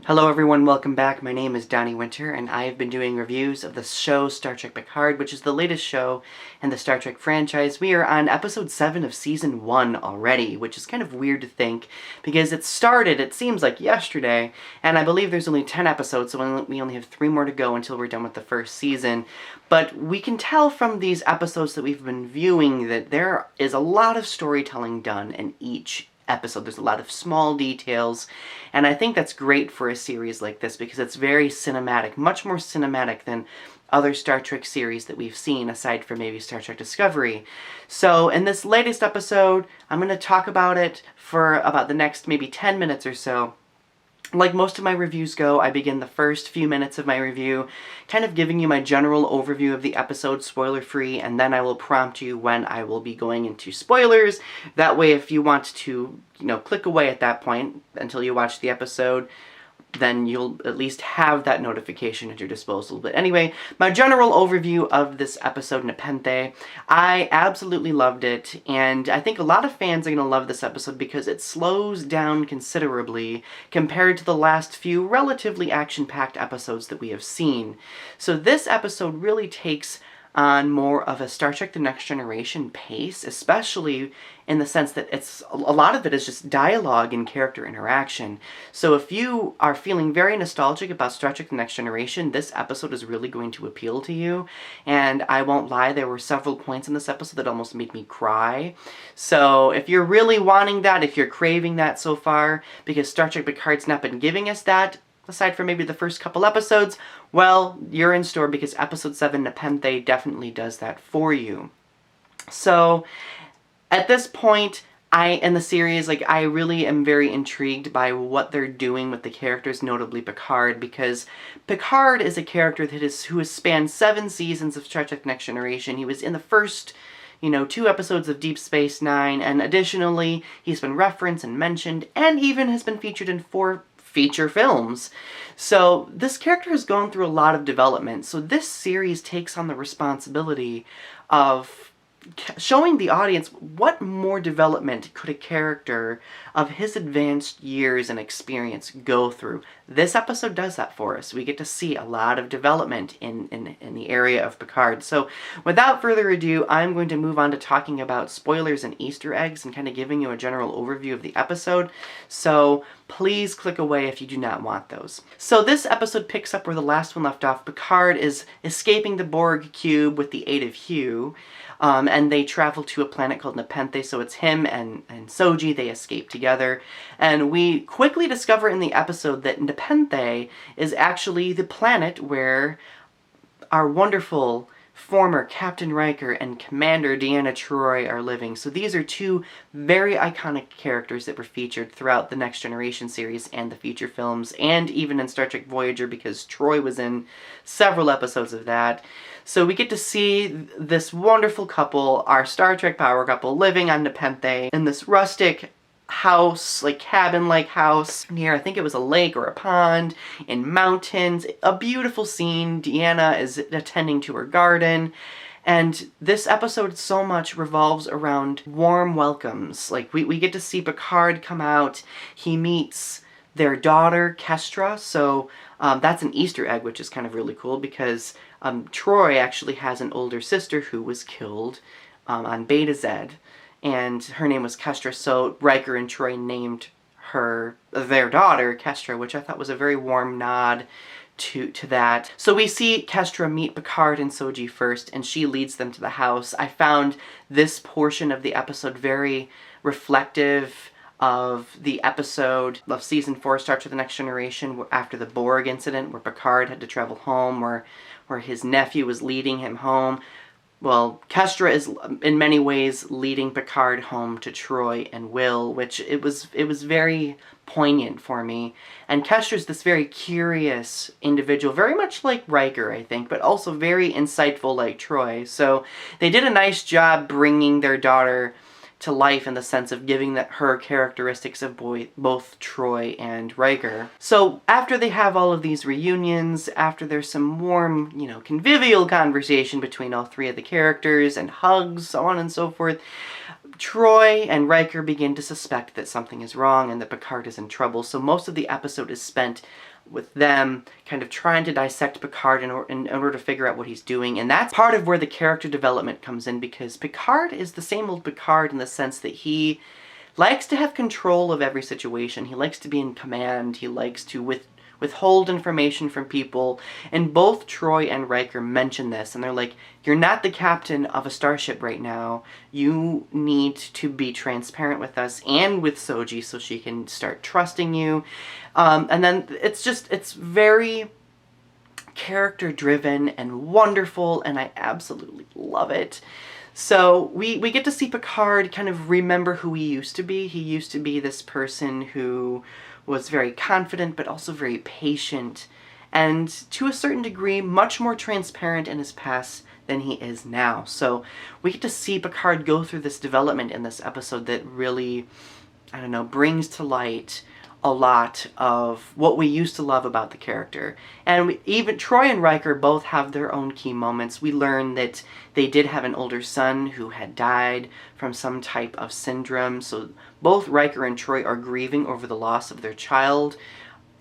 Hello everyone, welcome back. My name is Donny Winter, and I have been doing reviews of the show Star Trek Picard, which is the latest show in the Star Trek franchise. We are on episode 7 of season 1 already, which is kind of weird to think, because it started, it seems like yesterday, and I believe there's only 10 episodes, so we only have 3 more to go until we're done with the first season. But we can tell from these episodes that we've been viewing that there is a lot of storytelling done in each episode. There's a lot of small details, and I think that's great for a series like this because it's very cinematic, much more cinematic than other Star Trek series that we've seen, aside from maybe Star Trek Discovery. So in this latest episode, I'm going to talk about it for about the next maybe 10 minutes or so. Like most of my reviews go, I begin the first few minutes of my review kind of giving you my general overview of the episode, spoiler-free, and then I will prompt you when I will be going into spoilers. That way, if you want to, click away at that point until you watch the episode, then you'll at least have that notification at your disposal. But anyway, my general overview of this episode, Nepenthe, I absolutely loved it, and I think a lot of fans are going to love this episode because it slows down considerably compared to the last few relatively action-packed episodes that we have seen. So this episode really takes on more of a Star Trek The Next Generation pace, especially in the sense that a lot of it is just dialogue and character interaction. So if you are feeling very nostalgic about Star Trek The Next Generation, this episode is really going to appeal to you. And I won't lie, there were several points in this episode that almost made me cry. So if you're really wanting that, if you're craving that so far, because Star Trek Picard's not been giving us that, aside from maybe the first couple episodes, well, you're in store because episode 7, Nepenthe, definitely does that for you. So, at this point, in the series, I really am very intrigued by what they're doing with the characters, notably Picard, because Picard is a character who has spanned 7 seasons of Star Trek Next Generation. He was in the first 2 episodes of Deep Space Nine, and additionally, he's been referenced and mentioned, and even has been featured in 4 feature films. So this character has gone through a lot of development. So this series takes on the responsibility of showing the audience what more development could a character of his advanced years and experience go through. This episode does that for us. We get to see a lot of development in the area of Picard. So without further ado, I'm going to move on to talking about spoilers and Easter eggs and kind of giving you a general overview of the episode. So please click away if you do not want those. So this episode picks up where the last one left off. Picard is escaping the Borg cube with the aid of Hugh. And they travel to a planet called Nepenthe, so it's him and Soji, they escape together. And we quickly discover in the episode that Nepenthe is actually the planet where our wonderful former Captain Riker and Commander Deanna Troi are living. So these are 2 very iconic characters that were featured throughout the Next Generation series and the feature films, and even in Star Trek Voyager, because Troi was in several episodes of that. So we get to see this wonderful couple, our Star Trek power couple, living on Nepenthe in this rustic house, cabin-like house near, I think it was a lake or a pond, in mountains. A beautiful scene. Deanna is attending to her garden. And this episode so much revolves around warm welcomes. We get to see Picard come out. He meets their daughter, Kestra. So that's an Easter egg, which is kind of really cool because Troi actually has an older sister who was killed on Beta Z. And her name was Kestra, so Riker and Troi named their daughter, Kestra, which I thought was a very warm nod to that. So we see Kestra meet Picard and Soji first, and she leads them to the house. I found this portion of the episode very reflective of the episode of Season 4, Star Trek The Next Generation, after the Borg incident, where Picard had to travel home, where his nephew was leading him home. Well, Kestra is in many ways leading Picard home to Troi and Will, which it was very poignant for me. And Kestra's this very curious individual, very much like Riker, I think, but also very insightful like Troi. So they did a nice job bringing their daughter to life in the sense of giving her characteristics of both Troi and Riker. So after they have all of these reunions, after there's some warm, convivial conversation between all 3 of the characters and hugs, so on and so forth, Troy and Riker begin to suspect that something is wrong and that Picard is in trouble, so most of the episode is spent with them kind of trying to dissect Picard in order to figure out what he's doing. And that's part of where the character development comes in, because Picard is the same old Picard in the sense that he likes to have control of every situation. He likes to be in command. He likes to withhold information from people. And both Troy and Riker mention this, and they're like, you're not the captain of a starship right now. You need to be transparent with us and with Soji so she can start trusting you. And then it's very character driven and wonderful, and I absolutely love it. So we get to see Picard kind of remember who he used to be. He used to be this person who was very confident but also very patient, and to a certain degree much more transparent in his past than he is now. So we get to see Picard go through this development in this episode that really, I don't know, brings to light a lot of what we used to love about the character. And even Troy and Riker both have their own key moments. We learn that they did have an older son who had died from some type of syndrome, so both Riker and Troy are grieving over the loss of their child,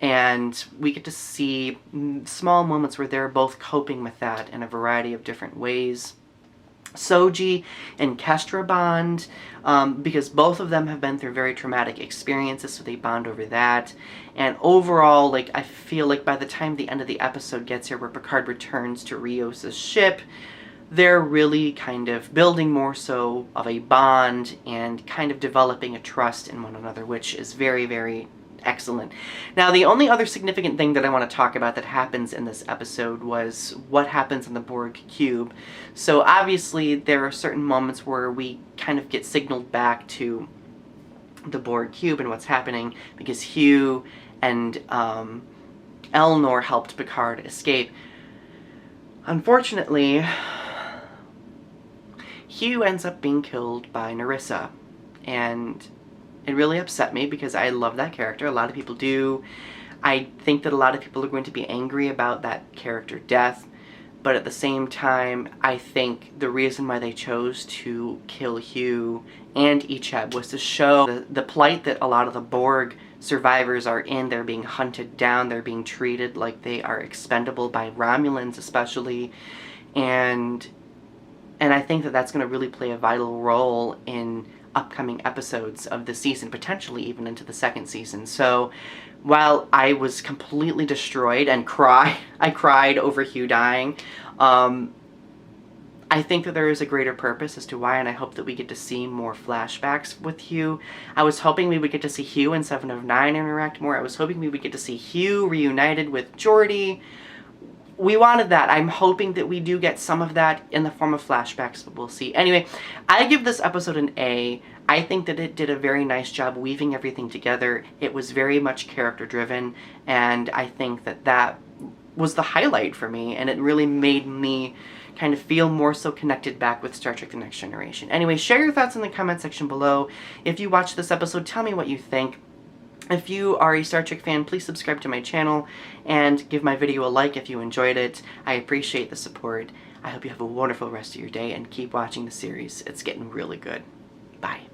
and we get to see small moments where they're both coping with that in a variety of different ways. Soji and Kestra bond, because both of them have been through very traumatic experiences, so they bond over that. And overall, like, I feel like by the time the end of the episode gets here, where Picard returns to Rios' ship, they're really kind of building more so of a bond and kind of developing a trust in one another, which is very, very excellent. Now, the only other significant thing that I want to talk about that happens in this episode was what happens in the Borg cube. So obviously there are certain moments where we kind of get signaled back to the Borg cube and what's happening, because Hugh and Elnor helped Picard escape. Unfortunately, Hugh ends up being killed by Narissa, and it really upset me because I love that character. A lot of people do. I think that a lot of people are going to be angry about that character death, but at the same time, I think the reason why they chose to kill Hugh and Icheb was to show the plight that a lot of the Borg survivors are in. They're being hunted down, they're being treated like they are expendable by Romulans especially, and I think that that's going to really play a vital role in upcoming episodes of the season, potentially even into the second season. So while I was completely destroyed and I cried over Hugh dying, I think that there is a greater purpose as to why, and I hope that we get to see more flashbacks with Hugh. I was hoping we would get to see Hugh and Seven of Nine interact more. I was hoping we would get to see Hugh reunited with Geordi. We wanted that. I'm hoping that we do get some of that in the form of flashbacks, but we'll see. Anyway, I give this episode an A. I think that it did a very nice job weaving everything together. It was very much character-driven, and I think that that was the highlight for me, and it really made me kind of feel more so connected back with Star Trek The Next Generation. Anyway, share your thoughts in the comment section below. If you watched this episode, tell me what you think. If you are a Star Trek fan, please subscribe to my channel and give my video a like if you enjoyed it. I appreciate the support. I hope you have a wonderful rest of your day and keep watching the series. It's getting really good. Bye.